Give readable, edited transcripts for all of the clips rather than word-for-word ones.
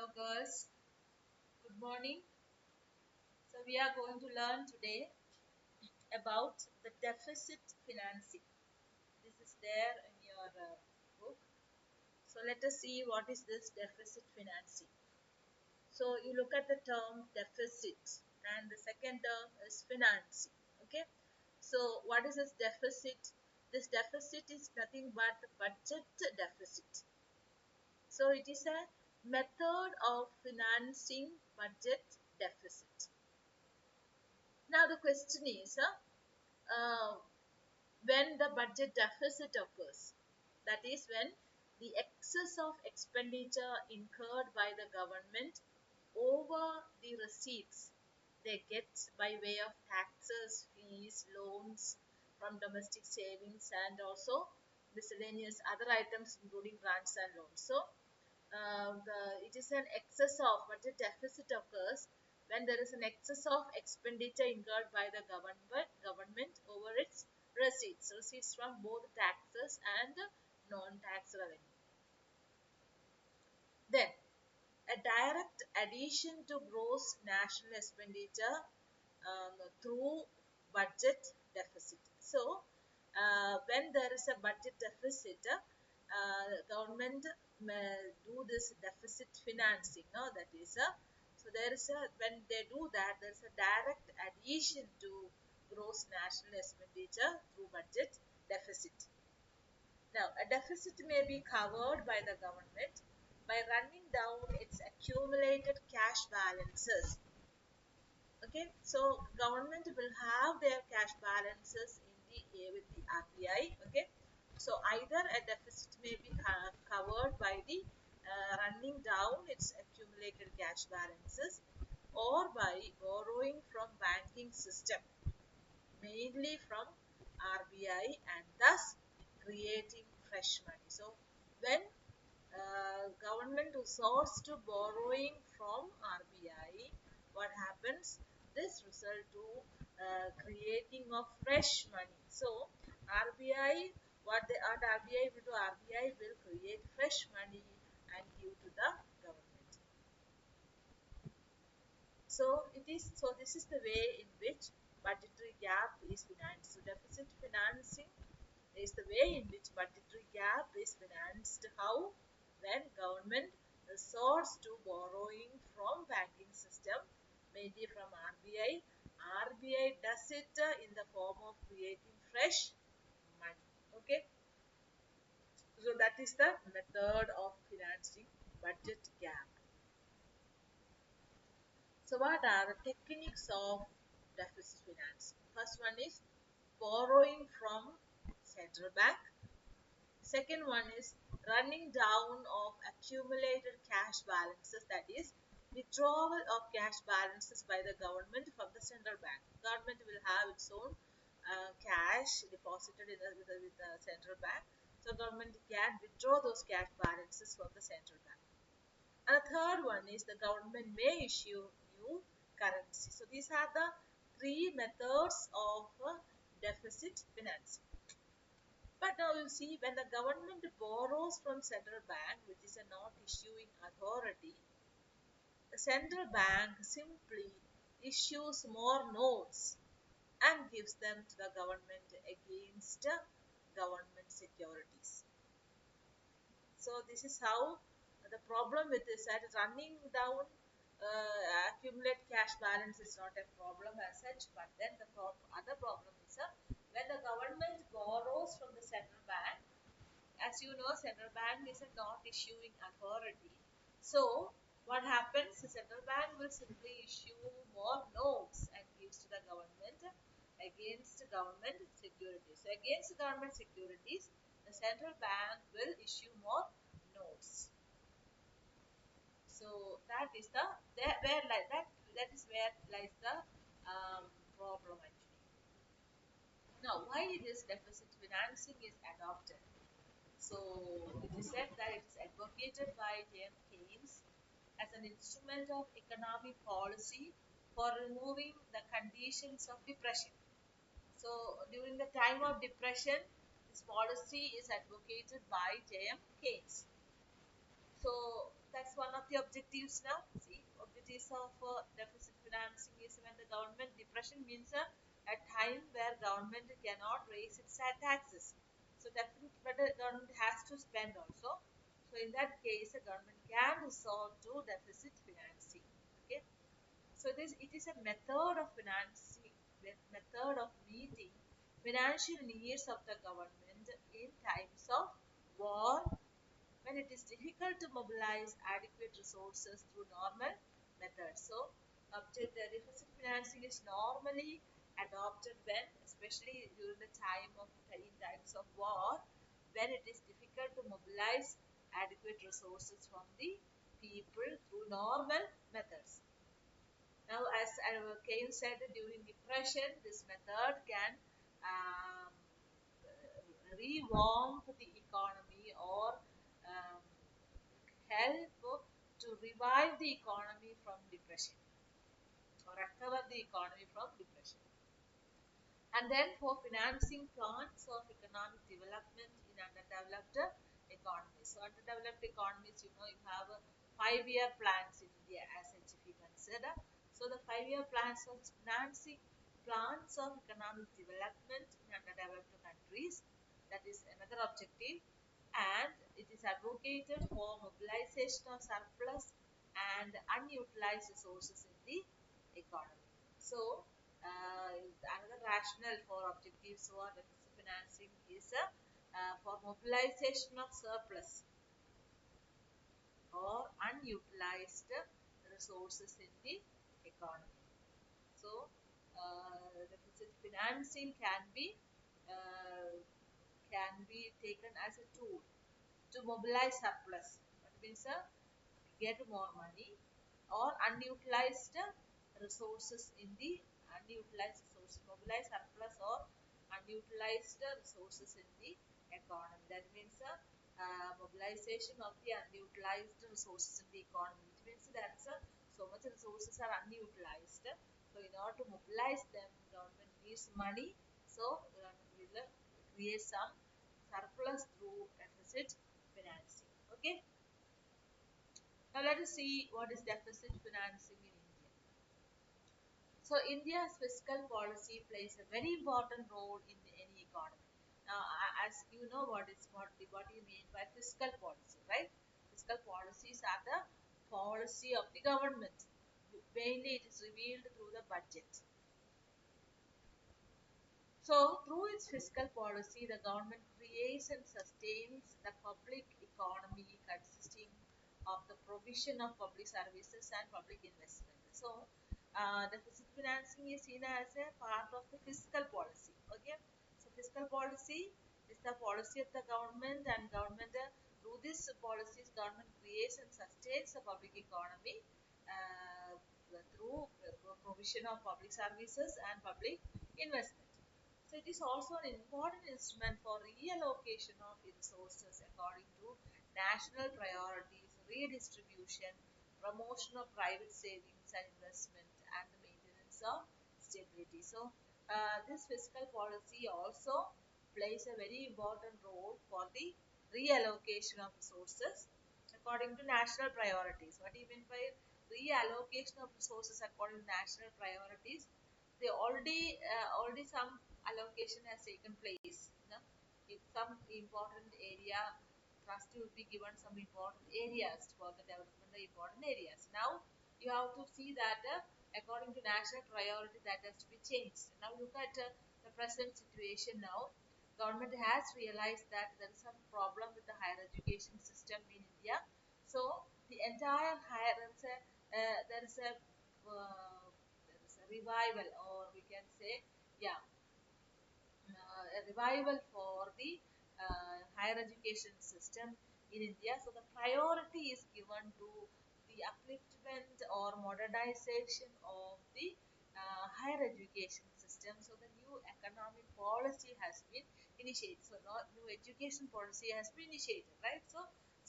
Hello girls, good morning. So we are going to learn today about the deficit financing. This is there in your book. So let us see what is this deficit financing. So you look at the term deficit and the second term is financing. Okay. So what is this deficit? This deficit is nothing but budget deficit. So it is a method of financing budget deficit. Now the question is, when the budget deficit occurs, that is when the excess of expenditure incurred by the government over the receipts they get by way of taxes, fees, loans from domestic savings and also miscellaneous other items including grants and loans. So it is an excess of budget deficit occurs when there is an excess of expenditure incurred by the government over its receipts from both taxes and non-tax revenue. Then a direct addition to gross national expenditure through budget deficit. So, when there is a budget deficit, government may do this deficit financing. No, that is so there is a when they do that, there is a direct addition to gross national expenditure through budget deficit. Now, a deficit may be covered by the government by running down its accumulated cash balances. Okay, so government will have their cash balances in the with the RBI. Okay, so either a deficit may be covered by the running down its accumulated cash balances or by borrowing from banking system, mainly from RBI, and thus creating fresh money. So when government resorts to borrowing from RBI, what happens? This result to creating of fresh money. So RBI, what the RBI will do? RBI will create fresh money and give to the government. So this is the way in which budgetary gap is financed. So deficit financing is the way in which budgetary gap is financed. How? When government resorts to borrowing from banking system, mainly from RBI. RBI does it in the form of creating fresh money. Okay. So that is the method of financing budget gap. So what are the techniques of deficit financing? First one is borrowing from central bank. Second one is running down of accumulated cash balances, that is withdrawal of cash balances by the government from the central bank. Government will have its own cash deposited with the central bank. So government can withdraw those cash balances from the central bank. And the third one is the government may issue new currency. So these are the three methods of deficit financing. But now you see, when the government borrows from central bank, which is a not issuing authority, the central bank simply issues more notes and gives them to the government against government securities. So this is how the problem with this that running down accumulate cash balance is not a problem as such, but then the other problem is when the government borrows from the central bank. As you know, central bank is a not issuing authority. So what happens? The central bank will simply issue more notes and gives to the government against government securities. So against government securities, the central bank will issue more notes. So that is the where like that is where lies the problem actually. Now, why this deficit financing is adopted? So it is said that it is advocated by J.M. Keynes as an instrument of economic policy for removing the conditions of depression. So during the time of depression, this policy is advocated by J.M. Keynes. So that's one of the objectives objectives now. See, objectives of deficit financing is when the government depression means a time where government cannot raise its taxes. So definitely, but the government has to spend also. So in that case, the government can resort to deficit financing. Okay. So this it is a method of financing, method of meeting financial needs of the government in times of war, when it is difficult to mobilize adequate resources through normal methods. So, the deficit financing is normally adopted when, especially during the time of in times of war, when it is difficult to mobilize adequate resources from the people through normal methods. Now, as Keynes said, during depression, this method can um, revamp the economy or um, help to revive the economy from depression or recover the economy from depression. And then for financing plans of economic development in underdeveloped economies. So underdeveloped economies, you know, you have 5-year plans in India as such if you consider. So the 5-year plans of financing plans of economic development in underdeveloped countries, that is another objective, and it is advocated for mobilization of surplus and unutilized resources in the economy. So another rationale for objectives for deficit financing is for mobilization of surplus or unutilized resources in the economy. So, deficit financing uh, can be taken as a tool to mobilize surplus. That means get more money or unutilized resources in the unutilized resources, mobilize surplus or unutilized resources in the economy. That means mobilization of the unutilized resources in the economy. It means that so much resources are unutilized. So in order to mobilize them, government needs money. So government will create some surplus through deficit financing. Okay. Now let us see what is deficit financing in India. So India's fiscal policy plays a very important role in any economy. Now, as you know, what do you mean by fiscal policy, right? Fiscal policies are the policy of the government. Mainly, it is revealed through the budget. So, through its fiscal policy, the government creates and sustains the public economy consisting of the provision of public services and public investment. So, deficit financing is seen as a part of the fiscal policy. Okay, so fiscal policy is the policy of the government, and government through this policies, government creates and sustains the public economy uh, through provision of public services and public investment. So it is also an important instrument for reallocation of resources according to national priorities, redistribution, promotion of private savings and investment, and the maintenance of stability. So this fiscal policy also plays a very important role for the reallocation of resources according to national priorities. What do you mean by reallocation of resources according to national priorities? They already some allocation has taken place. You know, if some important area trust will be given some important areas for the development of important areas. Now you have to see that according to national priority that has to be changed. Now look at the present situation now. Government has realized that there is some problem with the higher education system in India. So the entire higher there is a revival, or we can say, yeah, a revival for the higher education system in India. So the priority is given to the upliftment or modernization of the higher education system. So the new economic policy has been initiated. So new education policy has been initiated, right? So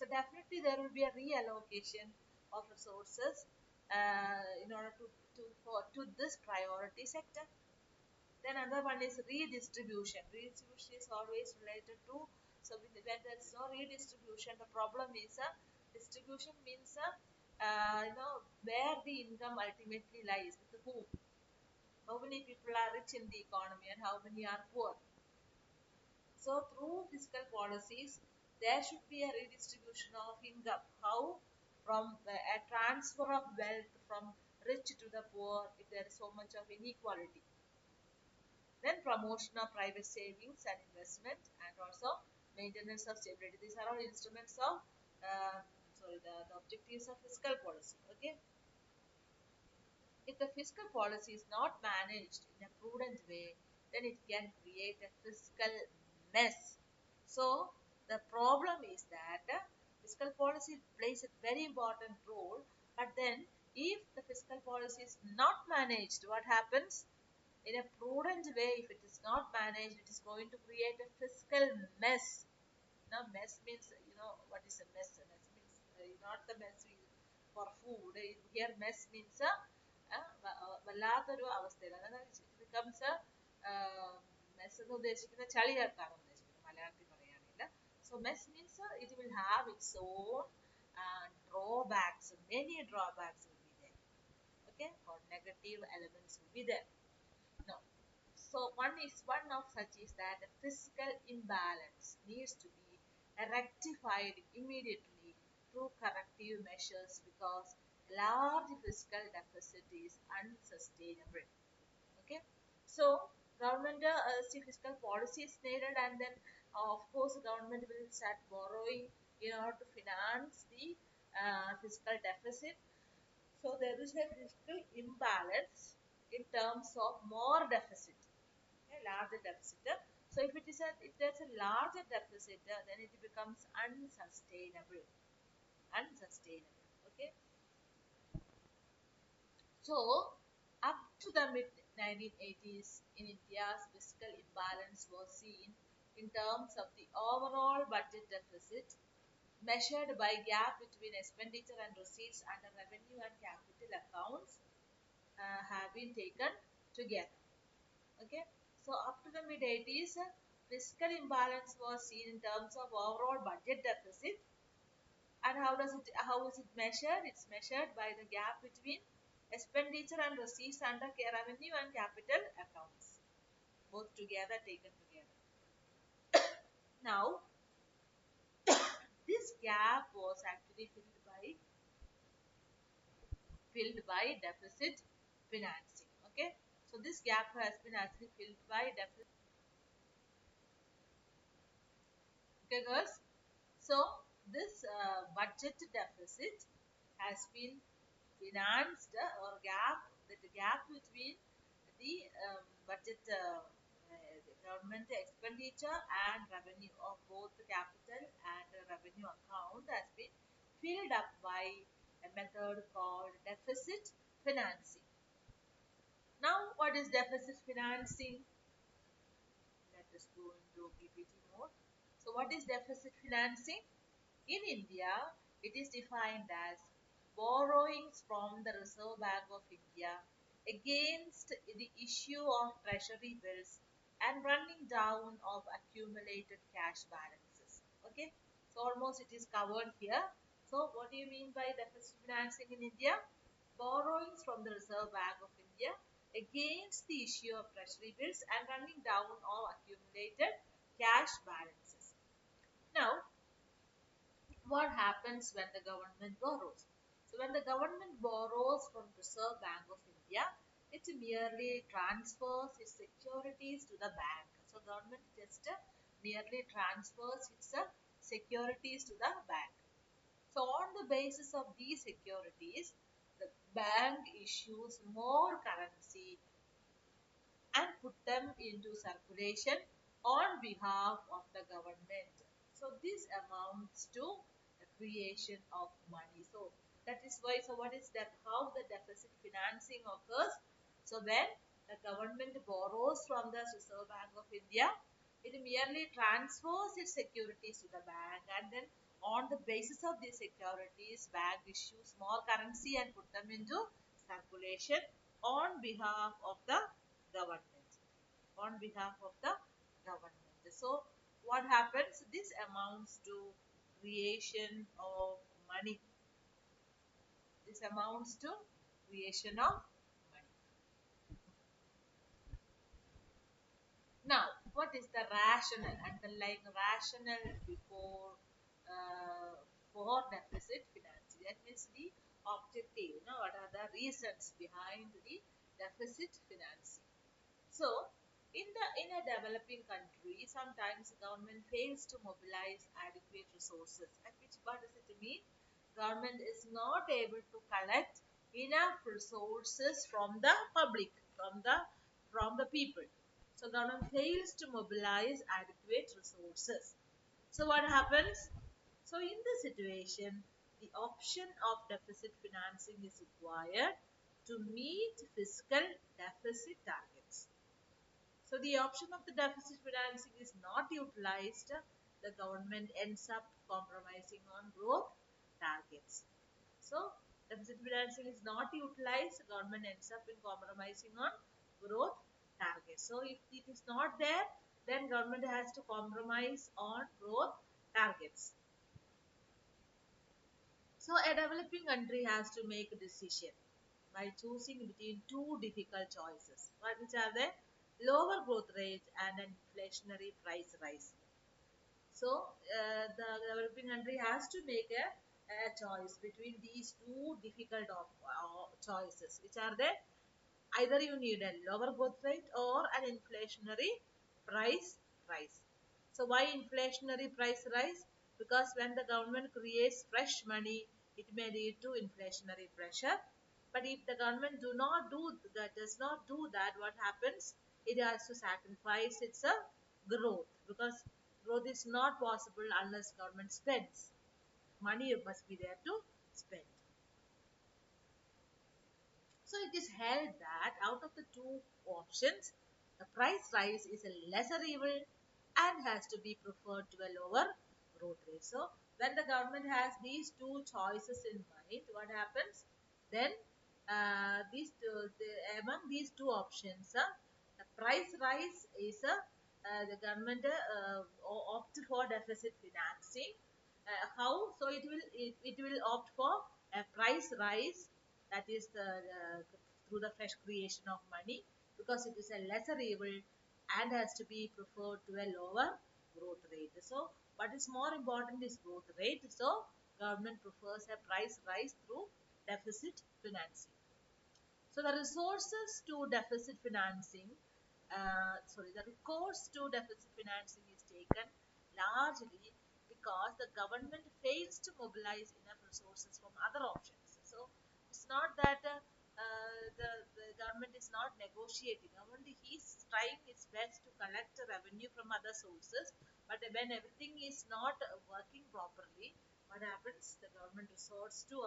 definitely there will be a reallocation of resources in order to this priority sector. Then another one is redistribution. Redistribution is always related to, so when there is no redistribution, the problem is distribution means where the income ultimately lies, with whom, how many people are rich in the economy and how many are poor. So through fiscal policies, there should be a redistribution of income. How? From a transfer of wealth from rich to the poor if there is so much of inequality. Then promotion of private savings and investment, and also maintenance of stability. These are all instruments of, the objectives of fiscal policy. Okay. If the fiscal policy is not managed in a prudent way, then it can create a fiscal mess. So the problem is that fiscal policy plays a very important role, but then if the fiscal policy is not managed, what happens? In a prudent way, if it is not managed, it is going to create a fiscal mess. Now, mess means, what is a mess? Mess means not the mess for food. Here, mess means വല്ലാത്തൊരു അവസ്ഥയിൽ, അതായത് it becomes a mess എന്ന് ഉദ്ദേശിക്കുന്ന ചളി ചേർക്കാണ് ഉദ്ദേശിക്കുന്നത് മലയാളത്തിൽ പറയുകയാണെങ്കിൽ. So mess means it will have its own drawbacks. Many drawbacks will be there. Okay, or negative elements will be there. No. So one of such is that the fiscal imbalance needs to be rectified immediately through corrective measures, because large fiscal deficit is unsustainable. Okay, so government fiscal policy is needed, and then of course government will start borrowing in order to finance the fiscal deficit. So there is a fiscal imbalance in terms of more deficit, a larger deficit. So if there's a larger deficit, then it becomes unsustainable. Unsustainable. Okay. So up to the mid 1980s in India's fiscal imbalance was seen in terms of the overall budget deficit measured by gap between expenditure and receipts under revenue and capital accounts have been taken together. Okay, so up to the mid 80s, fiscal imbalance was seen in terms of overall budget deficit. And how is it measured? It's measured by the gap between expenditure and receipts under revenue and capital accounts, both together, taken together. Now, this gap was actually filled by deficit financing. Okay, so this gap has been actually filled by deficit. Okay, girls. So this budget deficit has been financed, or the gap between the budget, the government expenditure and revenue of both the capital and the revenue account has been filled up by a method called deficit financing. Now, what is deficit financing? Let us go into PPT mode. So, what is deficit financing? In India, it is defined as borrowings from the Reserve Bank of India against the issue of treasury bills and running down of accumulated cash balances. Okay, so almost it is covered here. So, what do you mean by deficit financing in India? Borrowings from the Reserve Bank of India against the issue of treasury bills and running down of accumulated cash balances. Now, what happens when the government borrows? So when the government borrows from Reserve Bank of India, it merely transfers its securities to the bank. So government just merely transfers its securities to the bank. So on the basis of these securities, the bank issues more currency and put them into circulation on behalf of the government. So this amounts to the creation of money. So that is why, so what is that? How the deficit financing occurs? So when the government borrows from the Reserve Bank of India, it merely transfers its securities to the bank, and then on the basis of these securities, bank issues small currency and put them into circulation on behalf of the government. On behalf of the government. So what happens? This amounts to creation of money. This amounts to creation of money. Now, what is the rationale, underlying rationale before for deficit financing? That means the objective. What are the reasons behind the deficit financing? So, in a developing country, sometimes the government fails to mobilize adequate resources. At which what does it mean? Government is not able to collect enough resources from the public, from the people. So government fails to mobilize adequate resources. So what happens? So in this situation, the option of deficit financing is required to meet fiscal deficit targets. So the option of the deficit financing is not utilized, the government ends up compromising on growth targets. So deficit financing is not utilized, the government ends up in compromising on growth targets. So if it is not there, then government has to compromise on growth targets. So a developing country has to make a decision by choosing between two difficult choices. Which are the lower growth rate and an inflationary price rise. So the developing country has to make a choice between these two difficult choices, which are the either you need a lower growth rate or an inflationary price rise. So why inflationary price rise? Because when the government creates fresh money, it may lead to inflationary pressure. But if the government does not do that, what happens? It has to sacrifice its growth, because growth is not possible unless government spends. Money must be there to spend. So it is held that out of the two options, the price rise is a lesser evil and has to be preferred to a lower growth rate. So when the government has these two choices in mind, what happens? Then among these two options, the price rise is the government opt for deficit financing. How? So it will opt for a price rise, that is through the fresh creation of money, because it is a lesser evil and has to be preferred to a lower growth rate. So what is more important is growth rate. So government prefers a price rise through deficit financing. So the resources to deficit financing, the recourse to deficit financing is taken largely because the government fails to mobilize enough resources from other options. So it's not that the government is not negotiating. Government is trying its best to collect revenue from other sources, but when everything is not working properly, what happens? The government resorts to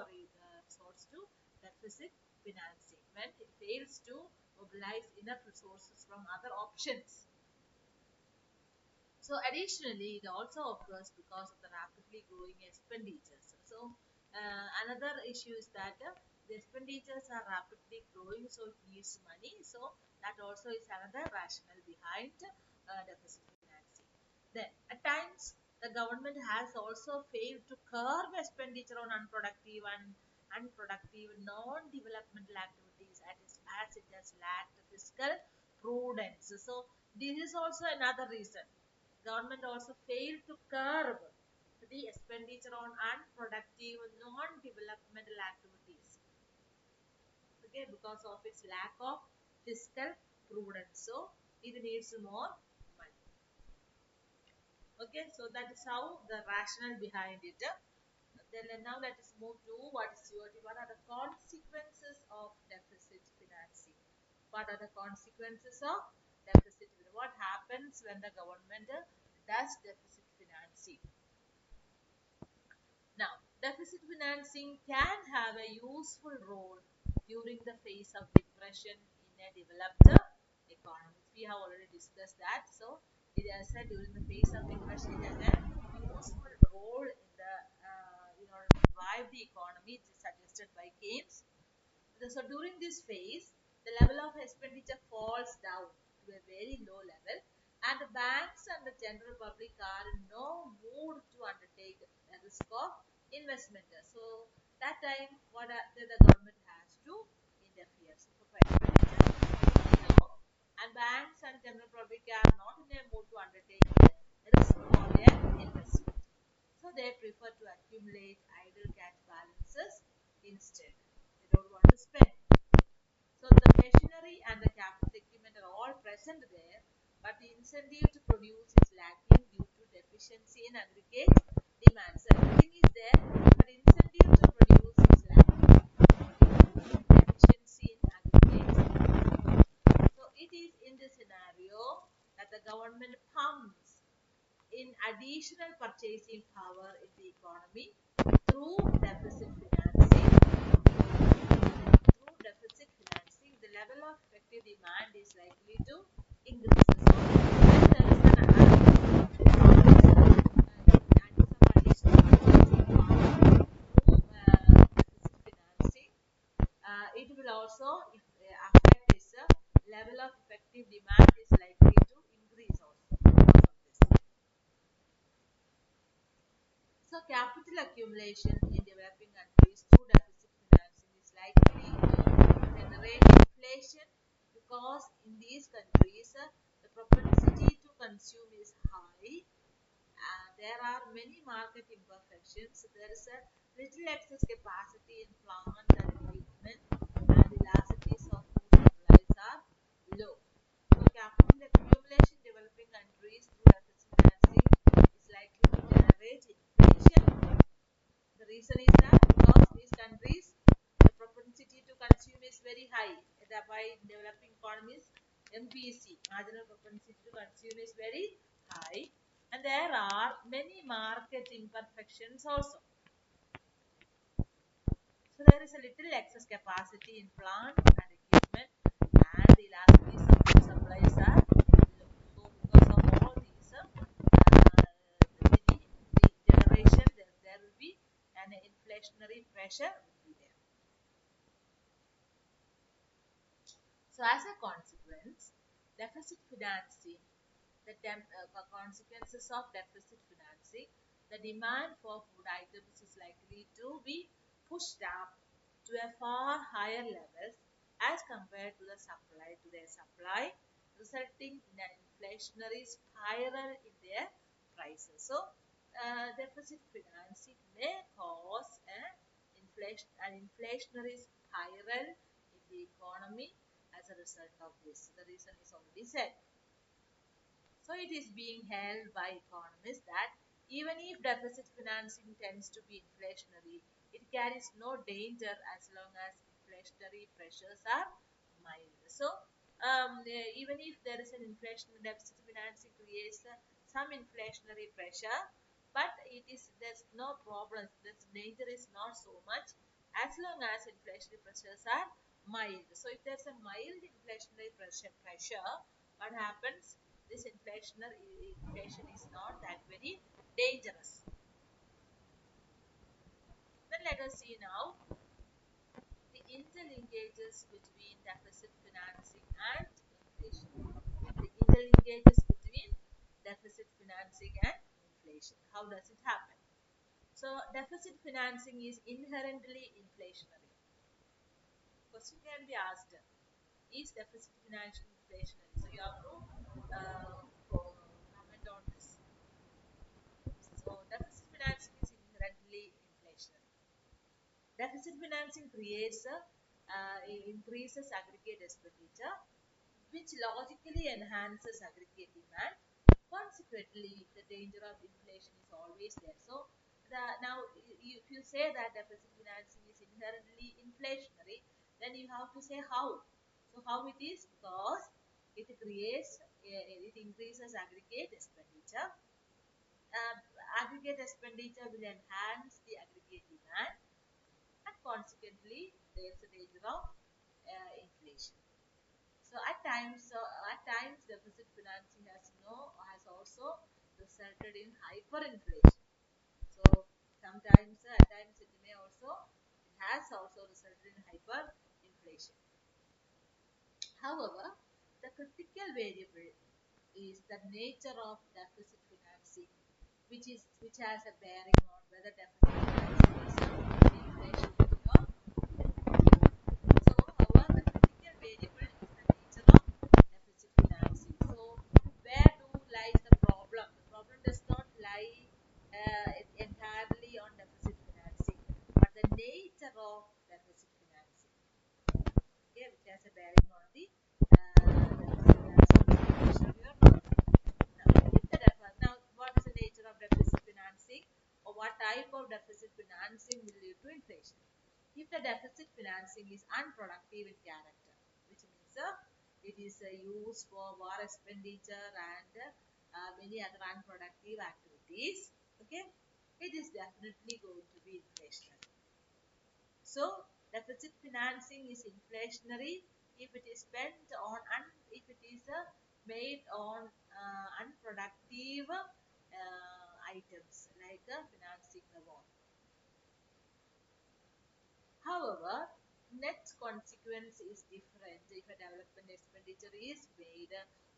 deficit financing when it fails to mobilize enough resources from other options. So additionally, it also occurs because of the rapidly growing expenditures. So another issue is that the expenditures are rapidly growing, so it needs money. So that also is another rationale behind deficit financing. Then at times the government has also failed to curb expenditure on unproductive non-developmental activities, as it has lacked fiscal prudence. So this is also another reason. Government also failed to curb the expenditure on unproductive non-developmental activities. Okay, because of its lack of fiscal prudence. So it needs more money. Okay, so that is how the rationale behind it. Then now let us move to what are the consequences of deficit financing. What are the consequences of deficit? What happens when the government does deficit financing? Now, deficit financing can have a useful role during the phase of depression in a developed economy. We have already discussed that. So, it has said during the phase of depression, it has a useful role in order to drive the economy, which is suggested by Keynes. So, during this phase, the level of expenditure falls down to a very low level, and the banks and the general public are in no mood to undertake a risk of investment. So That time, the government has to interfere. So, and banks and general public are not in a mood to undertake the risk for their investment. So, they prefer to accumulate idle cash balances instead. They don't want to spend. So the machinery and the capital equipment are all present there, but the incentive to produce is lacking due to deficiency in aggregate demand. So everything is there, but incentive to produce is lacking due to deficiency in aggregate demand. So it is in this scenario that the government pumps in additional purchasing power in the economy through deficit financing. Through deficit financing, the level of effective demand is likely to increase. So, when there is an additional purchasing power through deficit financing, it will also affect this level of effective demand is likely to increase also because of this. So capital accumulation in developing countries through deficit financing is likely to generate inflation because in these countries the propensity to consume is high. There are many market imperfections. There is a little excess capacity in plant and equipment, and elasticities of food supplies are low. So capital accumulation in developing countries through deficit financing is likely to generate inflation. The reason is that because these countries, the propensity to consume is very high. Thereby, developing economies, MPC, marginal propensity to consume is very high, and there are many market imperfections also. So there is a little excess capacity in plant and equipment, and the elasticities of food supplies are low. So because of all these, the generation there will be an inflationary pressure will be there. So as a consequence, deficit financing, consequences of deficit financing, the demand for food items is likely to be pushed up to a far higher levels as compared to their supply, resulting in an inflationary spiral in their prices. So, deficit financing may cause an inflationary spiral in the economy as a result of this. The reason is already said. So it is being held by economists that even if deficit financing tends to be inflationary, it carries no danger as long as inflationary pressures are mild. So even if there is an inflation, deficit financing creates some inflationary pressure, but there's no problem. The danger is not so much as long as inflationary pressures are mild. So if there's a mild inflationary pressure, what happens? This inflation is not that very dangerous. Then let us see now the interlinkages between deficit financing and inflation. The interlinkages between deficit financing and inflation. How does it happen? So deficit financing is inherently inflationary. Question can be asked: is deficit financing inflationary? So you have to comment on this. So deficit financing is inherently inflationary. Deficit financing increases aggregate expenditure, which logically enhances aggregate demand. Consequently, the danger of inflation is always there. So now, if you say that deficit financing is inherently inflationary, then you have to say how. So how it is? Because it increases aggregate expenditure. Aggregate expenditure will enhance the aggregate demand, and consequently there is a danger of inflation. So at times deficit financing has also resulted in hyperinflation. So at times it has also resulted in hyperinflation. However, the critical variable is the nature of deficit financing, which has a bearing on whether deficit financing is an inflation has a bearing on the deficit financing situation. Now, what is the nature of deficit financing, or what type of deficit financing will lead to inflation? If the deficit financing is unproductive in character, which means it is used for war expenditure and many other unproductive activities, okay, it is definitely going to be inflationary. So, deficit financing is inflationary if it is spent on if it is made on unproductive items like financing the war. However, net consequence is different if a development expenditure is made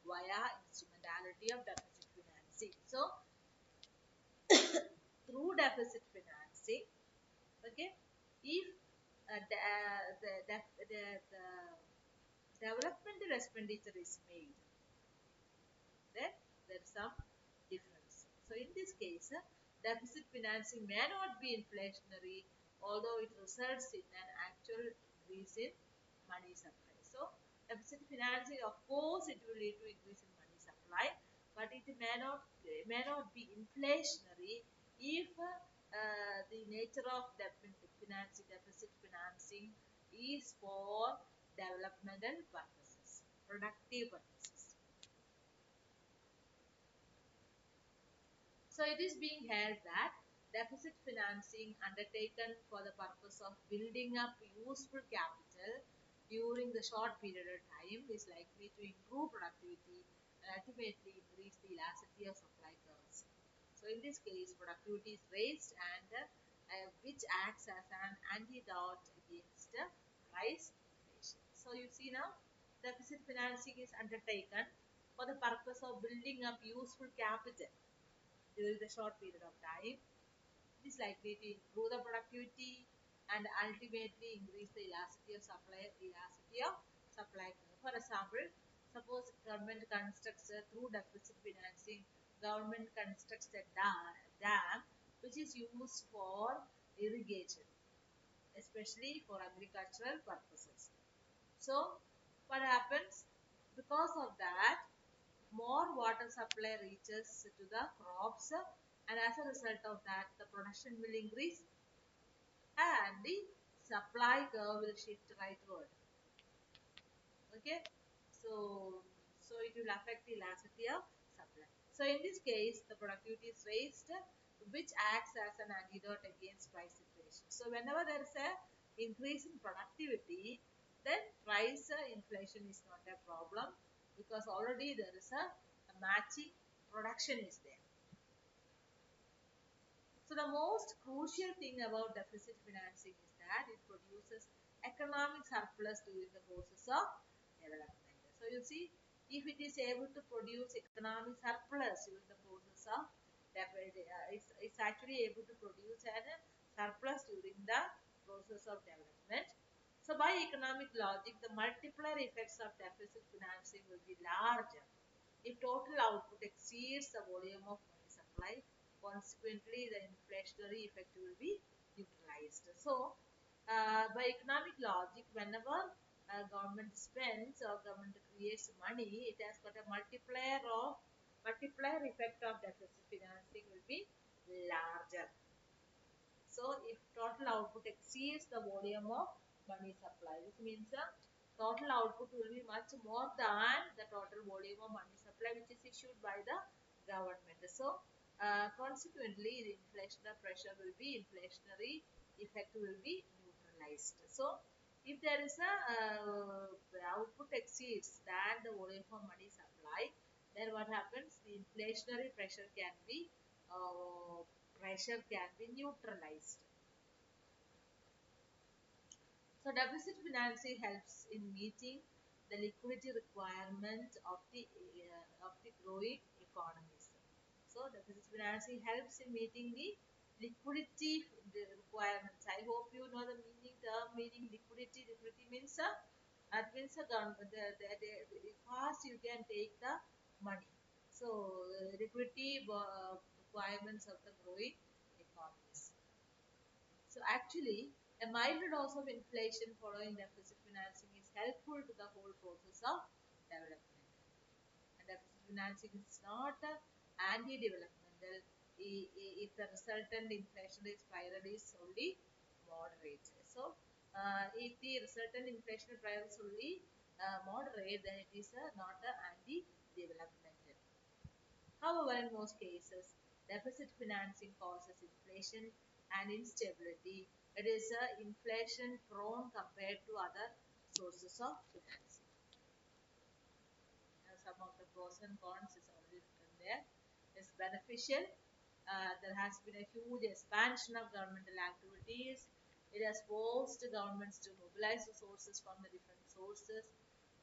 via instrumentality of deficit financing. So, through deficit financing, okay, if the developmental expenditure is made, then there is some difference. So in this case, deficit financing may not be inflationary, although it results in an actual increase in money supply. So deficit financing, of course, it will lead to increase in money supply, but it may not be inflationary if the nature of deficit financing is for developmental purposes, productive purposes. So it is being held that deficit financing undertaken for the purpose of building up useful capital during the short period of time is likely to improve productivity and ultimately increase the elasticity of supply curves. So in this case, productivity is raised and which acts as an antidote against price inflation. So you see now, deficit financing is undertaken for the purpose of building up useful capital during the short period of time. It is likely to improve the productivity and ultimately increase the elasticity of supply curve. For example, suppose government constructs through deficit financing, government constructs a dam which is used for irrigation, especially for agricultural purposes. So, what happens? Because of that, more water supply reaches to the crops, and as a result of that, the production will increase and the supply curve will shift rightward. Okay, so it will affect the elasticity of supply. So in this case, the productivity is raised, which acts as an antidote against price inflation. So whenever there is a increase in productivity, then price inflation is not a problem, because already there is a matching production is there. So the most crucial thing about deficit financing is that it produces economic surplus during the process of development. So you see, if it is able to produce economic surplus during the process of development, it's actually able to produce a surplus during the process of development. So by economic logic, the multiplier effects of deficit financing will be larger if total output exceeds the volume of money supply. Consequently, the inflationary effect will be neutralized. So, by economic logic, whenever government spends or government creates money, it has got a multiplier effect of deficit financing will be larger. So if total output exceeds the volume of money supply, this means the total output will be much more than the total volume of money supply which is issued by the government. So consequently, the inflationary pressure will be inflationary effect will be neutralized. So if there is a output exceeds than the volume of money supply, then what happens? The inflationary uh, pressure can be neutralized. So deficit financing helps in meeting the liquidity requirement of the growing economies. So deficit financing helps in meeting the liquidity requirements. I hope you know the meaning liquidity. Liquidity means that means the fast you can take the money. So liquidity requirements of the growing economies. So actually, a mild dose of inflation following deficit financing is helpful to the whole process of development. And deficit financing is not anti-developmental if the resultant inflationary spiral is only moderate. So, if the resultant inflationary spiral is only moderate, then it is not anti-developmental. However, in most cases, deficit financing causes inflation and instability. It is inflation prone compared to other sources of financing. Some of the pros and cons is already written there. It's beneficial. There has been a huge expansion of governmental activities. It has forced governments to mobilize resources from the different sources.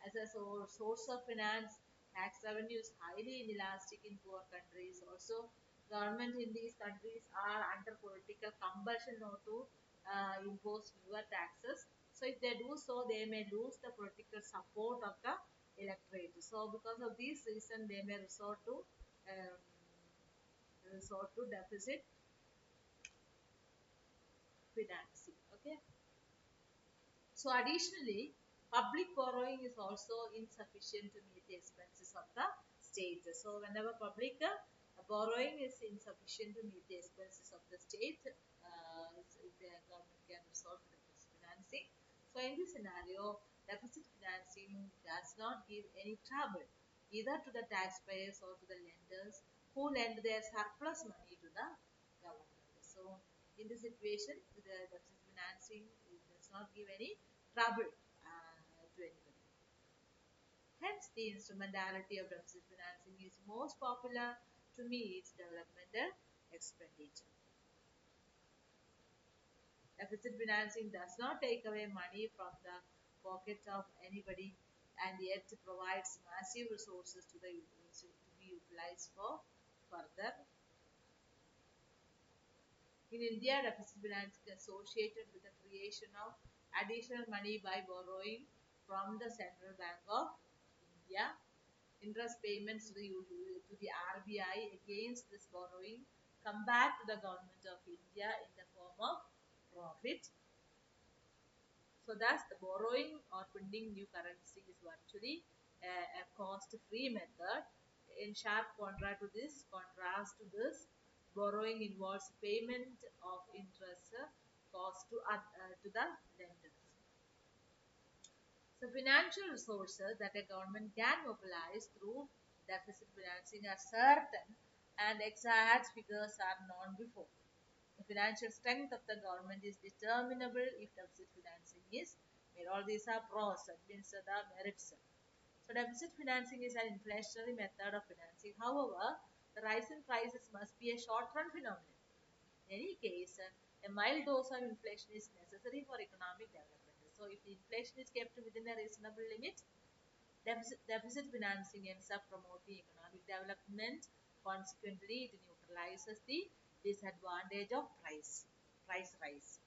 As a source of finance, tax revenue is highly inelastic in poor countries. Also, government in these countries are under political compulsion not to impose fewer taxes. So if they do so, they may lose the political support of the electorate. So because of these reasons, they may resort to deficit financing. Okay. So additionally, public borrowing is also insufficient to meet the expenses of the state. So whenever public borrowing is insufficient to meet the expenses of the state, the government can resort to deficit financing. So in this scenario, deficit financing does not give any trouble either to the taxpayers or to the lenders who lend their surplus money to the government. So in this situation, the deficit financing does not give any trouble to anybody. Hence, the instrumentality of deficit financing is most popular to meet developmental expenditure. Deficit financing does not take away money from the pocket of anybody and yet provides massive resources to be utilized for further. In India, deficit financing is associated with the creation of additional money by borrowing from the Central Bank of India. Interest payments to the RBI against this borrowing come back to the government of India in the form of profit. So thus the borrowing or printing new currency is virtually a cost-free method. In sharp contrast to this, borrowing involves payment of interest cost to the lenders. So financial resources that a government can mobilize through deficit financing are certain and exact figures are known before. The financial strength of the government is determinable if deficit financing is made. All these are pros, that means the merits. So deficit financing is an inflationary method of financing. However, the rise in prices must be a short-run phenomenon. In any case, a mild dose of inflation is necessary for economic development. So if the inflation is kept within a reasonable limit, deficit financing ends up promoting economic development. Consequently, it neutralizes the disadvantage of price rise.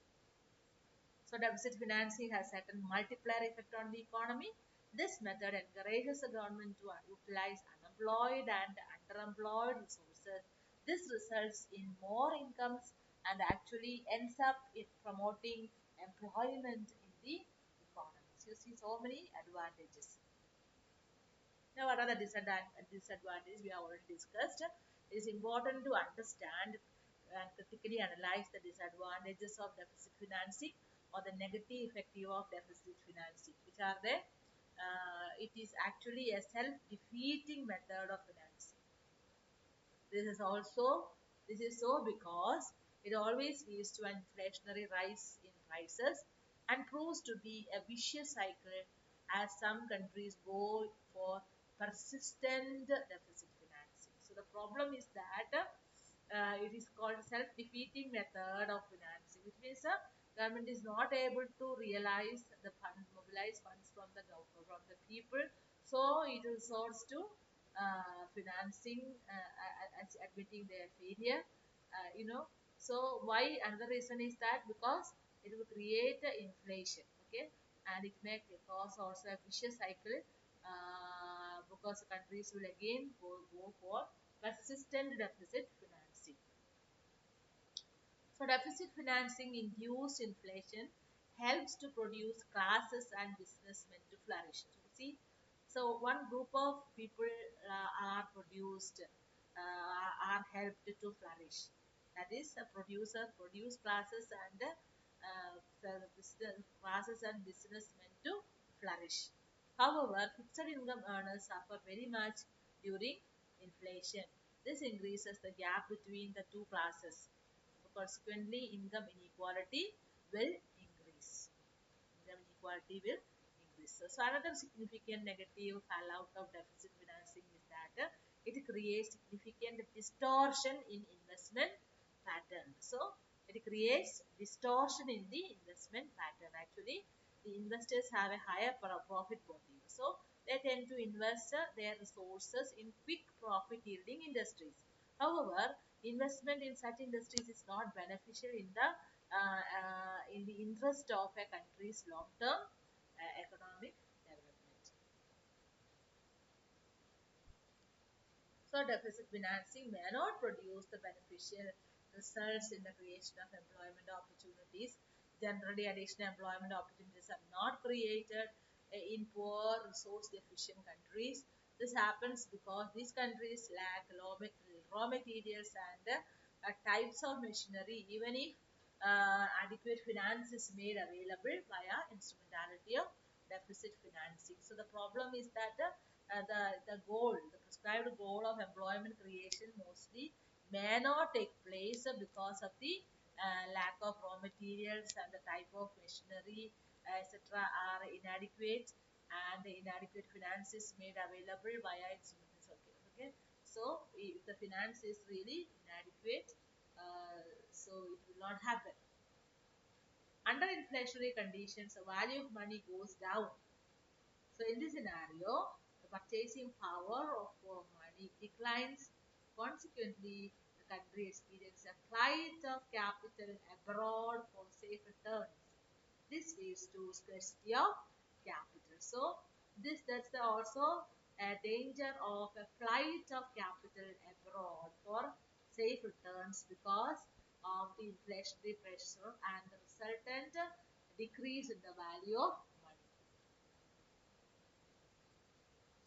So deficit financing has certain multiplier effect on the economy. This method encourages the government to utilize unemployed and underemployed resources. This results in more incomes and actually ends up in promoting employment in the economy. So you see so many advantages. Now, what are the disadvantages we have already discussed? It is important to understand and critically analyze the disadvantages of deficit financing or the negative effective of deficit financing. Which are they? It is actually a self-defeating method of financing. This is so because it always leads to an inflationary rise in prices and proves to be a vicious cycle as some countries go for persistent deficit financing. So the problem is that it is called self-defeating method of financing, which means the government is not able to realize the fund, mobilize funds from the people, so it resorts to financing as admitting their failure. So why another reason is that because it will create inflation, okay, and it may cause also a vicious cycle because countries will again go for persistent deficit financing. So deficit financing induced inflation helps to produce classes and businessmen to flourish. So see, so one group of people are produced, are helped to flourish. That is, a producer produce classes and classes and businessmen to flourish. However, fixed income earners suffer very much during inflation. This increases the gap between the two classes. So consequently, income inequality will increase. Income inequality will increase. So another significant negative fallout of deficit financing is that it creates significant distortion in investment pattern. So it creates distortion in the investment pattern. Actually, the investors have a higher profit motive. So they tend to invest their resources in quick profit yielding industries. However, investment in such industries is not beneficial in the interest of a country's long-term economic development. So deficit financing may not produce the beneficial results in the creation of employment opportunities. Generally, additional employment opportunities are not created in poor, resource deficient countries. This happens because these countries lack raw materials and types of machinery, even if adequate finance is made available via instrumentality of deficit financing. So the problem is that the prescribed goal of employment creation mostly may not take place because of the lack of raw materials and the type of machinery, etc., are inadequate, and the inadequate finance is made available via instruments. Okay. So if the finance is really inadequate, so it will not happen. Under inflationary conditions, the value of money goes down. So in this scenario, the purchasing power of money declines. Consequently, the country experiences a flight of capital abroad for safe returns. This leads to scarcity of capital. So that's also a danger of a flight of capital abroad for safe returns because of the inflationary pressure and the resultant decrease in the value of money.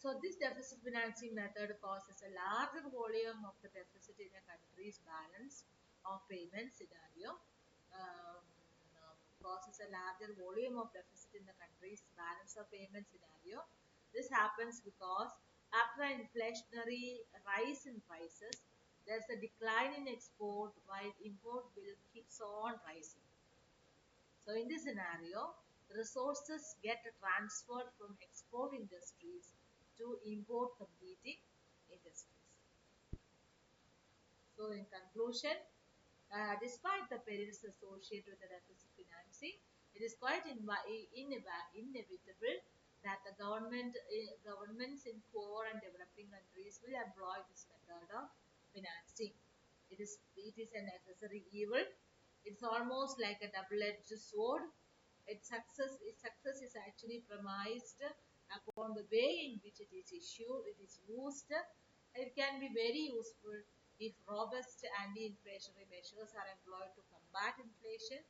So this deficit financing method causes a larger volume of the deficit in a country's balance of payment scenario. Um, Causes a larger volume of deficit in the country's balance of payment scenario. This happens because after an inflationary rise in prices, there's a decline in export while import bill keeps on rising. So in this scenario, resources get transferred from export industries to import competing industries. So in conclusion, despite the perils associated with the deficit financing, it is quite inevitable that the governments in poor and developing countries will employ this method of financing. It is a necessary evil. It's almost like a double-edged sword. Its success is actually premised upon the way in which it is issued, it is used. It can be very useful if robust anti-inflationary measures are employed to combat inflation.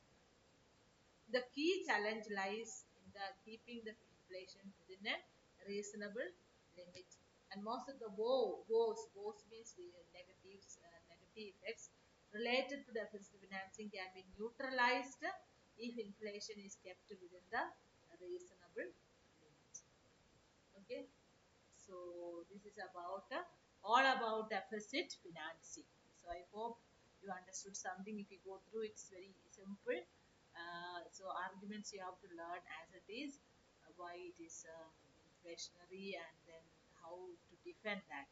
The key challenge lies in the keeping the inflation within a reasonable limit. And most of the woes means the negative effects related to deficit financing can be neutralized if inflation is kept within the reasonable limit. Okay, so this is about all about deficit financing. So I hope you understood something. If you go through, it's very simple. So arguments you have to learn as it is, why it is inflationary, and then how to defend that.